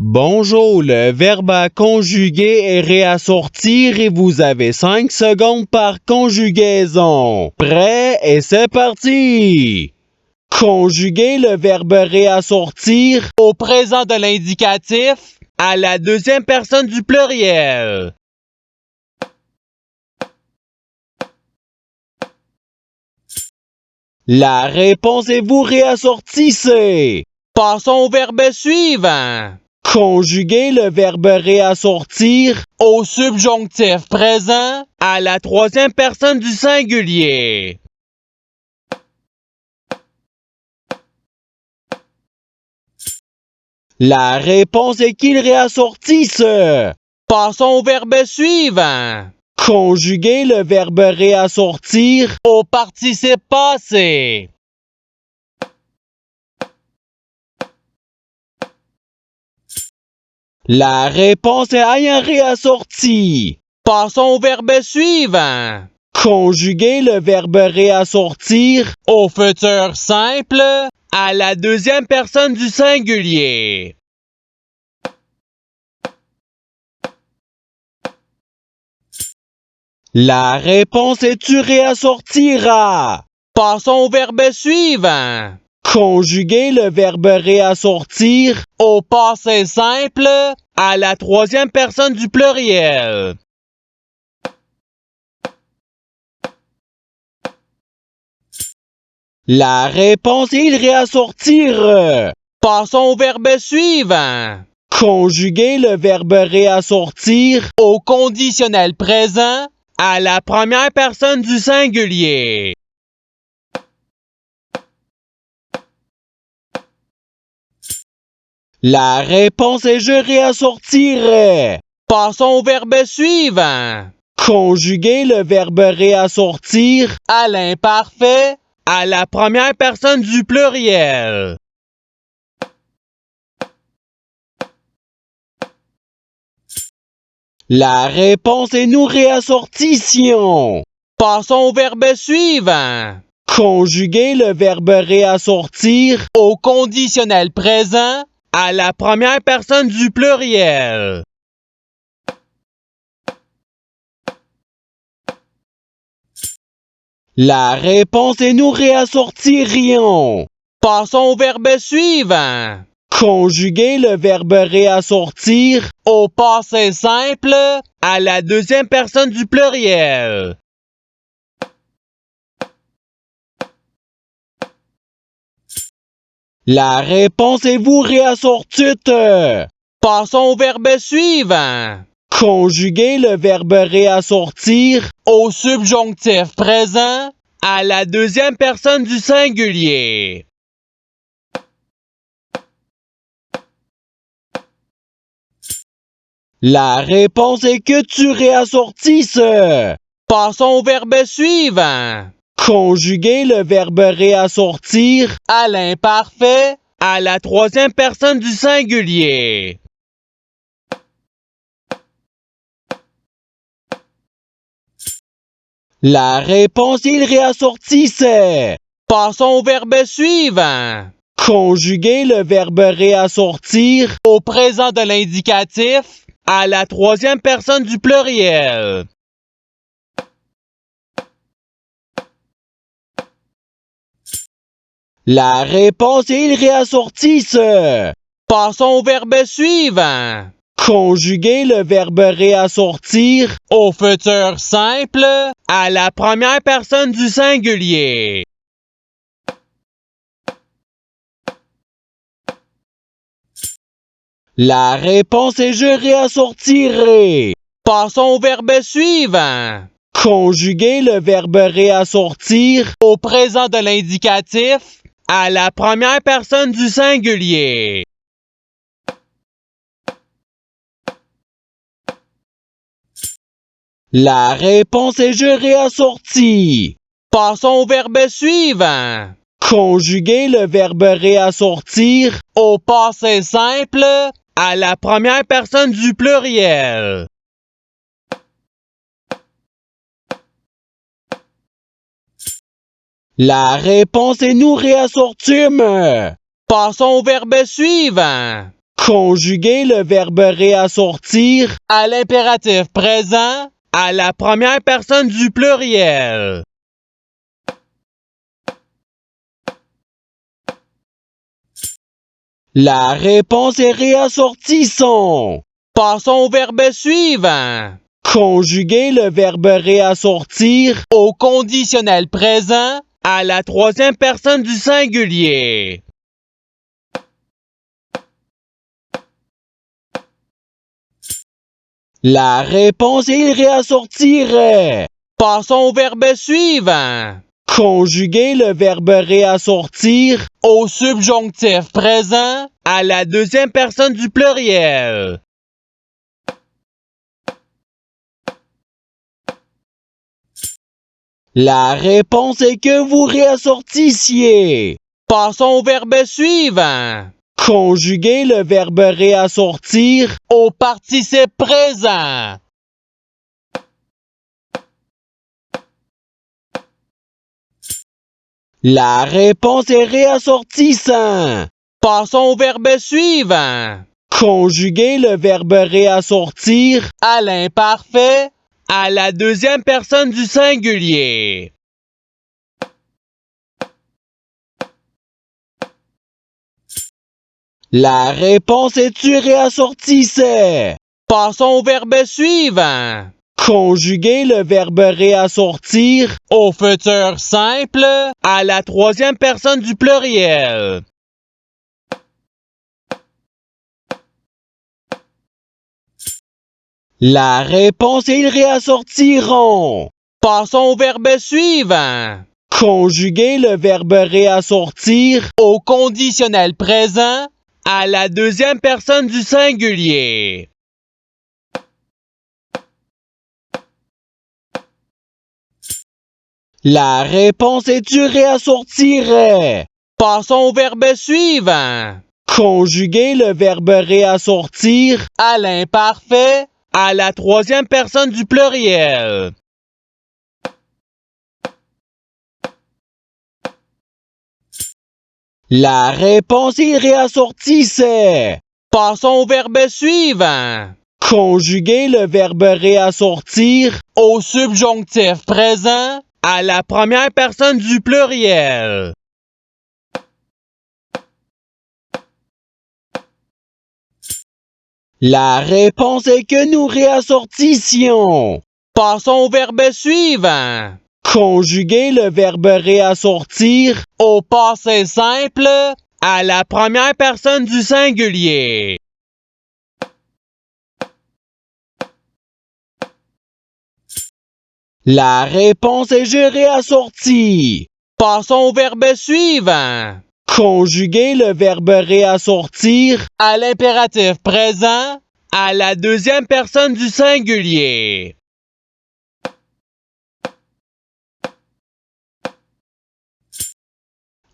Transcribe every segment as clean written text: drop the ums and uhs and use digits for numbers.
Bonjour, le verbe à conjuguer est réassortir et vous avez 5 secondes par conjugaison. Prêt et c'est parti! Conjuguer le verbe réassortir au présent de l'indicatif à la deuxième personne du pluriel. La réponse est vous réassortissez. Passons au verbe suivant. Conjuguer le verbe réassortir au subjonctif présent à la troisième personne du singulier. La réponse est qu'il réassortisse. Passons au verbe suivant. Conjuguer le verbe réassortir au participe passé. La réponse est ayant réassorti. Passons au verbe suivant. Conjuguer le verbe réassortir au futur simple à la deuxième personne du singulier. La réponse est tu réassortiras. Passons au verbe suivant. Conjuguer le verbe réassortir au passé simple à la troisième personne du pluriel. La réponse est il réassortir. Passons au verbe suivant. Conjuguer le verbe réassortir au conditionnel présent à la première personne du singulier. La réponse est je réassortirai. Passons au verbe suivant. Conjuguer le verbe réassortir à l'imparfait à la première personne du pluriel. La réponse est nous réassortissions. Passons au verbe suivant. Conjuguer le verbe réassortir au conditionnel présent à la première personne du pluriel. La réponse est nous réassortirions. Passons au verbe suivant. Conjuguer le verbe réassortir au passé simple à la deuxième personne du pluriel. La réponse est vous réassortite. Passons au verbe suivant. Conjuguer le verbe réassortir au subjonctif présent à la deuxième personne du singulier. La réponse est que tu réassortisses. Passons au verbe suivant. Conjuguer le verbe réassortir à l'imparfait à la troisième personne du singulier. La réponse il réassortissait. Passons au verbe suivant. Conjuguer le verbe réassortir au présent de l'indicatif à la troisième personne du pluriel. La réponse est il réassortisse. Passons au verbe suivant. Conjuguer le verbe réassortir au futur simple à la première personne du singulier. La réponse est je réassortirai. Passons au verbe suivant. Conjuguer le verbe réassortir au présent de l'indicatif à la première personne du singulier. La réponse est je réassortis. Passons au verbe suivant. Conjuguer le verbe réassortir au passé simple à la première personne du pluriel. La réponse est nous réassortîmes. Passons au verbe suivant. Conjuguer le verbe réassortir à l'impératif présent à la première personne du pluriel. La réponse est réassortissons. Passons au verbe suivant. Conjuguer le verbe réassortir au conditionnel présent à la troisième personne du singulier. La réponse est il réassortirait. Passons au verbe suivant. Conjuguer le verbe réassortir au subjonctif présent à la deuxième personne du pluriel. La réponse est que vous réassortissiez. Passons au verbe suivant. Conjuguer le verbe réassortir au participe présent. La réponse est réassortissant. Passons au verbe suivant. Conjuguer le verbe réassortir à l'imparfait à la deuxième personne du singulier. La réponse est tu réassortissais. Passons au verbe suivant. Conjuguer le verbe réassortir au futur simple à la troisième personne du pluriel. La réponse est ils réassortiront. Passons au verbe suivant. Conjuguer le verbe réassortir au conditionnel présent à la deuxième personne du singulier. La réponse est tu réassortirais. Passons au verbe suivant. Conjuguer le verbe réassortir à l'imparfait à la troisième personne du pluriel. La réponse est réassortissait. Passons au verbe suivant. Conjuguer le verbe réassortir au subjonctif présent à la première personne du pluriel. La réponse est que nous réassortissions. Passons au verbe suivant. Conjuguer le verbe réassortir au passé simple à la première personne du singulier. La réponse est je réassortis. Passons au verbe suivant. Conjuguer le verbe réassortir à l'impératif présent à la deuxième personne du singulier.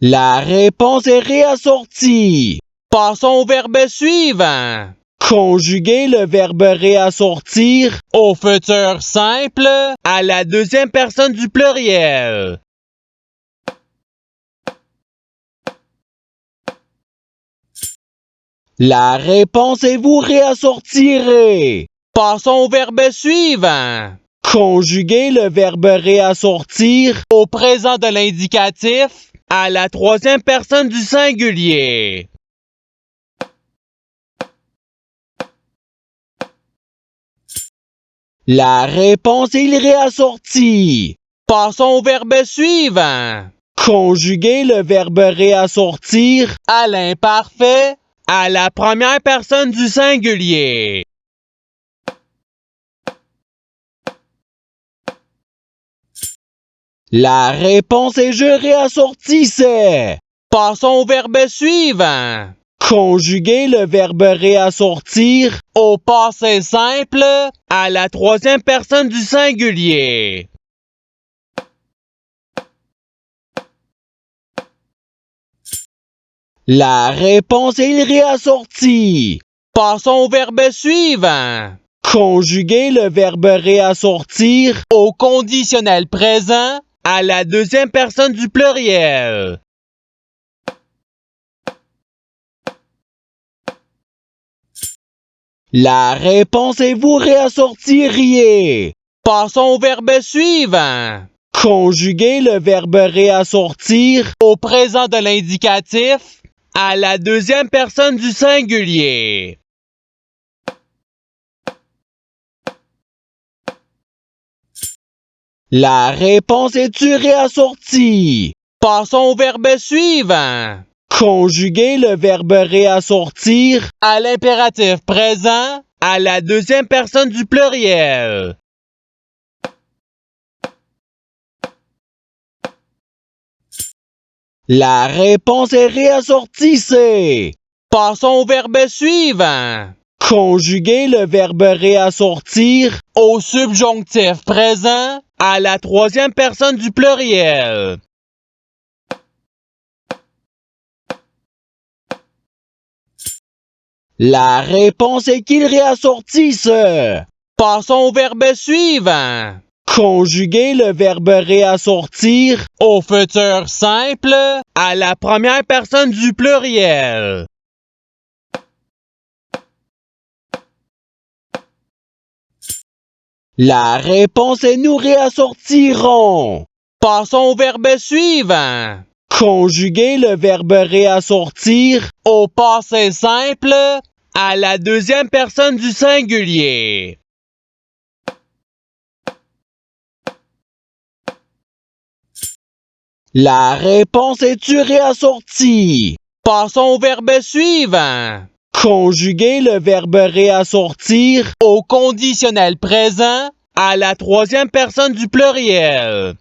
La réponse est réassortie. Passons au verbe suivant. Conjuguer le verbe réassortir au futur simple à la deuxième personne du pluriel. La réponse est vous réassortirez. Passons au verbe suivant. Conjuguer le verbe réassortir au présent de l'indicatif à la troisième personne du singulier. La réponse est il réassortit. Passons au verbe suivant. Conjuguer le verbe réassortir à l'imparfait à la première personne du singulier. La réponse est je réassortissais. Passons au verbe suivant. Conjuguer le verbe réassortir au passé simple à la troisième personne du singulier. La réponse est il réassortit. Passons au verbe suivant. Conjuguer le verbe réassortir au conditionnel présent à la deuxième personne du pluriel. La réponse est vous réassortiriez. Passons au verbe suivant. Conjuguez le verbe réassortir au présent de l'indicatif à la deuxième personne du singulier. La réponse est-tu réassortie? Passons au verbe suivant. Conjuguez le verbe réassortir à l'impératif présent à la deuxième personne du pluriel. La réponse est réassortissez. Passons au verbe suivant. Conjuguez le verbe réassortir au subjonctif présent à la troisième personne du pluriel. La réponse est qu'il réassortisse. Passons au verbe suivant. Conjuguez le verbe réassortir au futur simple à la première personne du pluriel. La réponse est nous réassortirons. Passons au verbe suivant. Conjuguez le verbe réassortir au passé simple à la deuxième personne du singulier. La réponse est-tu réassortie? Passons au verbe suivant. Conjuguez le verbe réassortir au conditionnel présent à la troisième personne du pluriel.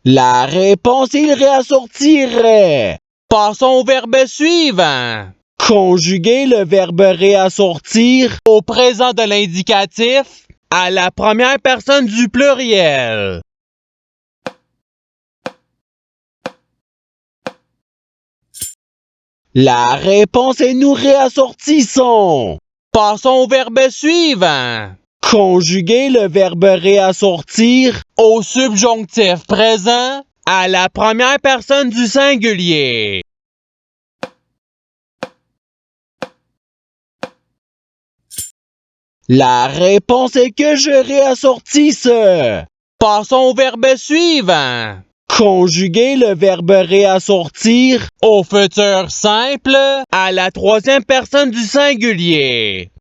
La réponse il réassortirait. Passons au verbe suivant. Conjuguez le verbe réassortir au présent de l'indicatif à la première personne du pluriel. La réponse est nous réassortissons. Passons au verbe suivant. Conjuguez le verbe réassortir au subjonctif présent à la première personne du singulier. La réponse est que je réassortisse. Passons au verbe suivant. Conjuguez le verbe réassortir au futur simple à la troisième personne du singulier.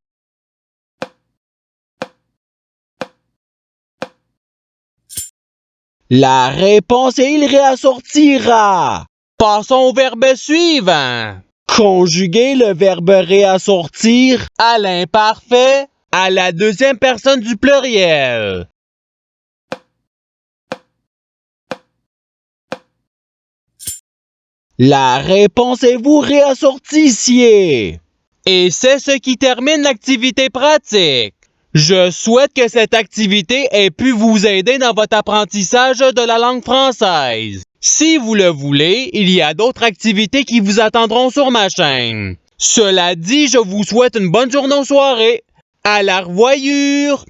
La réponse est il réassortira. Passons au verbe suivant. Conjuguez le verbe réassortir à l'imparfait à la deuxième personne du pluriel. La réponse est vous réassortissiez. Et c'est ce qui termine l'activité pratique. Je souhaite que cette activité ait pu vous aider dans votre apprentissage de la langue française. Si vous le voulez, il y a d'autres activités qui vous attendront sur ma chaîne. Cela dit, je vous souhaite une bonne journée ou soirée. À la revoyure!